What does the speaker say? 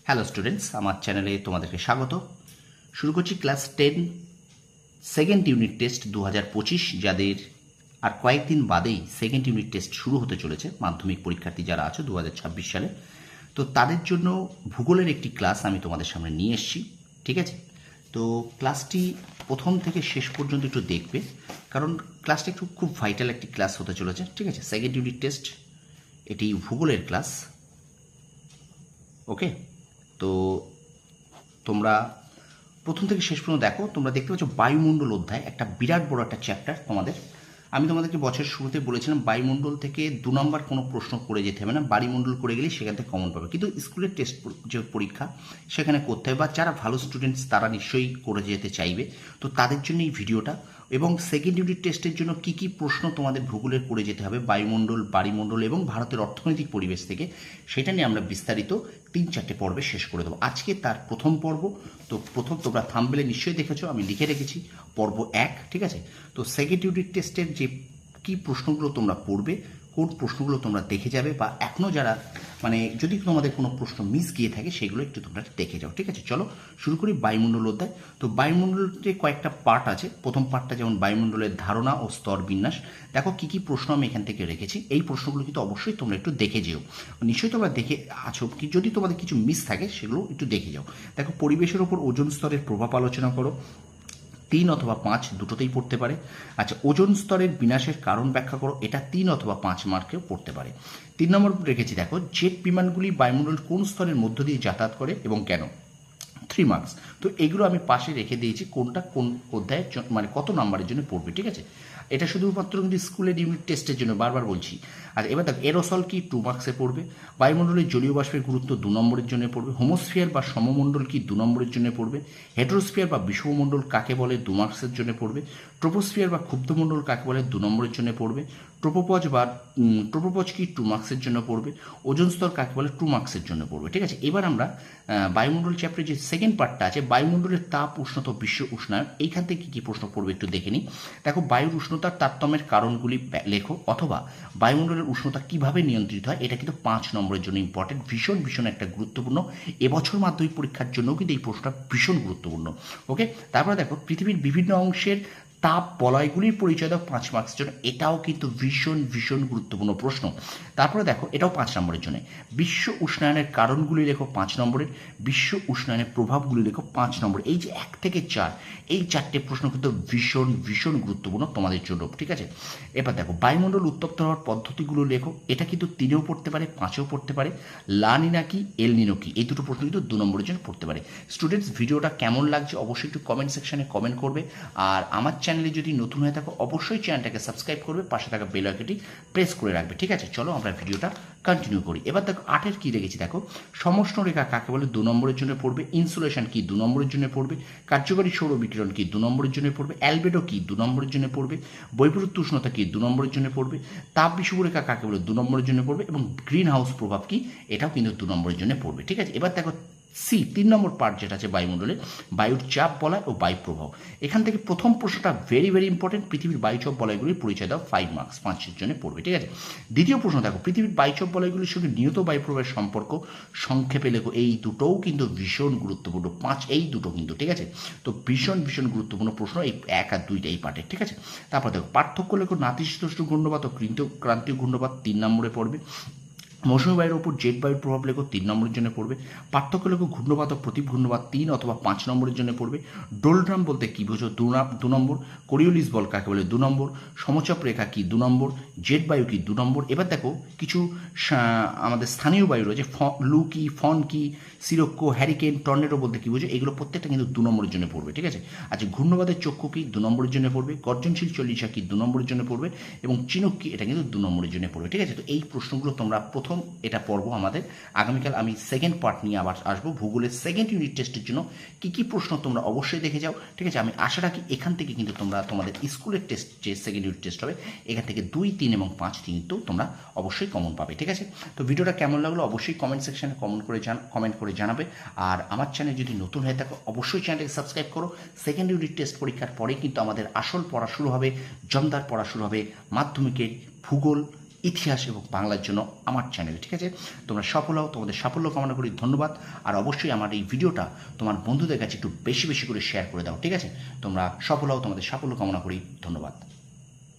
Hello students, আমার চ্যানেলে তোমাদেরকে স্বাগত। শুরু করছি ক্লাস 10 সেকেন্ড ইউনিট টেস্ট 2025, যাদের আর কয়েকদিন বাদেই সেকেন্ড ইউনিট টেস্ট শুরু হতে চলেছে। মাধ্যমিক পরীক্ষার্থী যারা আছো 2026 সালে, তো তাদের জন্য ভূগোলের একটি ক্লাস আমি তোমাদের সামনে নিয়ে এসেছি। ঠিক আছে, তো ক্লাসটি প্রথম থেকে শেষ পর্যন্ত একটু দেখবে, কারণ ক্লাসটা একটু খুব ভাইটাল একটি ক্লাস হতে চলেছে। ঠিক আছে, সেকেন্ড ইউনিট টেস্ট, এটি ভূগোলের ক্লাস। ওকে, তো তোমরা প্রথম থেকে শেষ পর্যন্ত দেখো। তোমরা দেখতে পাচ্ছ বায়ুমণ্ডল অধ্যায়, একটা বিরাট বড় একটা চ্যাপ্টার তোমাদের। আমি তোমাদেরকে বছরের শুরুতে বলেছিলাম বায়ুমণ্ডল থেকে 2 নম্বর কোনো প্রশ্ন করে যেতে হবে না, বায়ুমণ্ডল করে গেলেই সেখান থেকে কমন পাবে। কিন্তু স্কুলের টেস্ট যে পরীক্ষা সেখানে করতে হবে, বা যারা ভালো স্টুডেন্টস তারা নিশ্চয়ই করে যেতে চাইবে, তো তাদের জন্য এই ভিডিওটা। এবং সেকেন্ড ইউনিট টেস্টের জন্য কি কি প্রশ্ন তোমাদের ভূগোলের করে যেতে হবে বায়ুমণ্ডল, বায়ুমণ্ডল এবং ভারতের অর্থনৈতিক পরিবেশ থেকে, সেটা নিয়ে আমরা বিস্তারিত 3-4টে পর্বে শেষ করে দেবো। আজকে তার প্রথম পর্ব। তো প্রথম তোমরা থাম্বনেলে নিশ্চয়ই দেখেছো, আমি লিখে রেখেছি পর্ব 1। ঠিক আছে, তো সেকেন্ড ইউনিট টেস্টের যে কী প্রশ্নগুলো তোমরা পড়বে, কোন প্রশ্নগুলো তোমরা দেখে যাবে, বা এখনও যারা যদি তোমাদের কোনো প্রশ্ন মিস গিয়ে থাকে সেগুলো একটু তোমরা দেখে যাও। ঠিক আছে, চলো শুরু করি বায়ুমণ্ডল অধ্যায়। তো বায়ুমণ্ডলের কয়েকটা পার্ট আছে। প্রথম পার্টটা যেমন বায়ুমণ্ডলের ধারণা ও স্তর বিন্যাস। দেখো কী কী প্রশ্ন আমি এখান থেকে রেখেছি, এই প্রশ্নগুলো কিন্তু অবশ্যই তোমরা একটু দেখে যেও। নিশ্চয়ই তোমরা দেখে আছো, কি যদি তোমাদের কিছু মিস থাকে সেগুলো একটু দেখে যাও। দেখো, পরিবেশের ওপর ওজোন স্তরের প্রভাব আলোচনা করো। 3 অথবা 5 দুটোতেই পড়তে পারে। আচ্ছা, ওজোন স্তরের বিনাশের কারণ ব্যাখ্যা করো, এটা 3 অথবা 5 মার্কেও পড়তে পারে। 3 নম্বর রেখেছি দেখো, জেট বিমানগুলি বায়ুমণ্ডল কোন স্তরের মধ্য দিয়ে যাতায়াত করে এবং কেন, 3 মার্কস। তো এগুলো আমি পাশে রেখে দিয়েছি, কোনটা কোন অধ্যায়ে কত নাম্বারের জন্য পড়বে। ঠিক আছে, এটা শুধুমাত্র কিন্তু স্কুলের ইউনিট টেস্টের জন্য, বারবার বলছি। আর এবার দেখো, এরোসল কি 2 মার্কসে পড়বে। বায়ুমণ্ডলের জলীয় বাষ্পের গুরুত্ব 2 নম্বরের জন্য পড়বে। হোমোস্ফিয়ার বা সমমণ্ডল কি 2 নম্বরের জন্য পড়বে। হেড্রোস্ফিয়ার বা বিষমমণ্ডল কাকে বলে 2 মার্কসের জন্য পড়বে। ট্রোপোস্ফিয়ার বা ক্ষুব্ধমণ্ডল কাকে বলে 2 নম্বরের জন্য পড়বে। ট্রোপোপজ কি 2 মার্কসের জন্য পড়বে। ওজোন স্তর কাকে বলে 2 মার্কসের জন্য পড়বে। ঠিক আছে, এবার আমরা বায়ুমণ্ডল চ্যাপ্টারের যে সেকেন্ড পার্টটা আছে, বায়ুমণ্ডলের তাপ, উষ্ণতা, বিশ্ব উষ্ণায়ন, এইখান থেকে কী কী প্রশ্ন পড়বে একটু দেখে নিই। দেখো, বায়ুর উষ্ণতার তারতম্যের কারণগুলি লেখো, অথবা বায়ুমণ্ডলের উষ্ণতা কিভাবে নিয়ন্ত্রিত হয়, এটা কিন্তু 5 নম্বরের জন্য ইম্পর্টেন্ট, ভীষণ ভীষণ একটা গুরুত্বপূর্ণ। এবছর মাধ্যমিক পরীক্ষার জন্যও কিন্তু এই প্রশ্নটা ভীষণ গুরুত্বপূর্ণ। ওকে, তারপরে দেখো, পৃথিবীর বিভিন্ন অংশের তাপ বলয়গুলির পরিচয় দাও 5 মার্কসের জন্য, এটাও কিন্তু ভীষণ ভীষণ গুরুত্বপূর্ণ প্রশ্ন। তারপরে দেখো, এটাও 5 নম্বরের জন্য। বিশ্ব উষ্ণায়নের কারণগুলি লেখো 5 নম্বরের। বিশ্ব উষ্ণায়নের প্রভাবগুলি লেখো 5 নম্বর। এই যে 1 থেকে 4, এই 4টে প্রশ্ন কিন্তু ভীষণ ভীষণ গুরুত্বপূর্ণ তোমাদের জন্য। ঠিক আছে, এবার দেখো, বায়ুমণ্ডল উত্তপ্ত হওয়ার পদ্ধতিগুলো লেখো, এটা কিন্তু 3-এও পড়তে পারে, 5-এও পড়তে পারে। লা নিনা কি, এল নিনো কি, এই দুটো প্রশ্ন কিন্তু 2 নম্বরের জন্য পড়তে পারে। স্টুডেন্টস, ভিডিওটা কেমন লাগছে অবশ্যই একটু কমেন্ট সেকশনে কমেন্ট করবে। আর আমার চ্যানেলে যদি নতুন হয়ে থাকো অবশ্যই চ্যানেলটাকে সাবস্ক্রাইব করবে, পাশে থাকা বেল আইকনটি প্রেস করে রাখবে। ঠিক আছে, চলো আমরা ভিডিওটা কন্টিনিউ করি। এবার দেখো, 8-এর কী রেখেছি দেখো, সমষ্ণ রেখা কাকে বলে 2 নম্বরের জন্য পড়বে। ইনসুলেশন কি 2 নম্বরের জন্য পড়বে। কার্যকরী সৌর বিকিরণ কি 2 নম্বরের জন্য পড়বে। অ্যালবেডো কি 2 নম্বরের জন্য পড়বে। বৈপরীত্য উষ্ণতা কি 2 নম্বরের জন্য পড়বে। তাপ বিষুবরেখা কাকে বলে 2 নম্বরের জন্য পড়বে। এবং গ্রিন হাউস প্রভাব কি, এটাও কিন্তু 2 নম্বরের জন্য পড়বে। ঠিক আছে, এবার দেখো, 3 নম্বর পার্ট যেটা আছে বায়ুমণ্ডলে, বায়ুর চাপ বলয় ও বায়ু প্রবাহ। এখান থেকে প্রথম প্রশ্নটা ভেরি ভেরি ইম্পর্টেন্ট, পৃথিবীর বায়ুচাপ বলয়গুলির পরিচয় দাও, 5 মার্কস, 5-এর জন্য পড়বে। ঠিক আছে, দ্বিতীয় প্রশ্ন দেখো, পৃথিবীর বায়ুচাপ বলয়গুলির সঙ্গে নিয়ত বায়ু প্রবাহের সম্পর্ক সংক্ষেপে লেখো। এই দুটোও কিন্তু ভীষণ গুরুত্বপূর্ণ, 5 এই দুটো কিন্তু। ঠিক আছে, তো ভীষণ ভীষণ গুরুত্বপূর্ণ প্রশ্ন এই 1 আর 2টা এই পার্টের। ঠিক আছে, তারপর দেখো, পার্থক্য লেখো নাতিশীতোষ্ণ ঘূর্ণবাত ও ক্রান্তীয় ঘূর্ণবাত 3 নম্বরে পড়বে। মৌসুমী বায়ুর ওপর জেট বায়ুর প্রভাব লেখো, 3 নম্বরের জন্য পড়বে। পার্থক্য লেখো ঘূর্ণবাত ও প্রতি ঘূর্ণবাত 3 অথবা 5 নম্বরের জন্য পড়বে। ডোলড্রাম বলতে কী বোঝো, 2 নম্বর। কোরিওলিস বল কাকে বলে 2 নম্বর। সমচাপ রেখা কি 2 নম্বর। জেট বায়ু কি 2 নম্বর। এবার দেখো, কিছু আমাদের স্থানীয় বায়ু রয়েছে, লু কি, ফন কি, সিরোক্কো, হ্যারিকেন, টর্নেডো বলতে কী বোঝো, এগুলো প্রত্যেকটা কিন্তু 2 নম্বরের জন্য পড়বে। ঠিক আছে, আচ্ছা, ঘূর্ণবাদের চক্ষু কি 2 নম্বরের জন্য পড়বে। গর্জনশীল চল্লিশা কি 2 নম্বরের জন্য পড়বে। এবং চিনুক কি, এটা কিন্তু 2 নম্বরের জন্য পড়বে। ঠিক আছে, তো এই প্রশ্নগুলো তোমরা প্রথম এটা পড়বো আমাদের। আগামীকাল আমি সেকেন্ড পার্ট নিয়ে আবার আসবো ভূগোলের সেকেন্ড ইউনিট টেস্টের জন্য। কী কী প্রশ্ন তোমরা অবশ্যই দেখে যাও। ঠিক আছে, আমি আশা রাখি এখান থেকে কিন্তু তোমরা তোমাদের স্কুলের টেস্ট যে সেকেন্ড ইউনিট টেস্ট হবে, এখান থেকে 2, 3 এবং 5 কিন্তু তোমরা অবশ্যই কমন পাবে। ঠিক আছে, তো ভিডিওটা কেমন লাগলো অবশ্যই কমেন্ট সেকশনে কমেন্ট করে জানাবে। আর আমার চ্যানেল যদি নতুন হয়ে থাকো অবশ্যই চ্যানেলটাকে সাবস্ক্রাইব করো। সেকেন্ড ইউনিট টেস্ট পরীক্ষার পরে কিন্তু আমাদের আসল পড়া শুরু হবে, জমদার পড়া শুরু হবে মাধ্যমিকের ভূগোল, ইতিহাস এবং বাংলার জন্য আমার চ্যানেল। ঠিক আছে, তোমরা সফল হও, তোমাদের সাফল্য কামনা করি। ধন্যবাদ। আর অবশ্যই আমার এই ভিডিওটা তোমার বন্ধুদের কাছে একটু বেশি বেশি করে শেয়ার করে দাও। ঠিক আছে, তোমরা সফল হও, তোমাদের সাফল্য কামনা করি। ধন্যবাদ।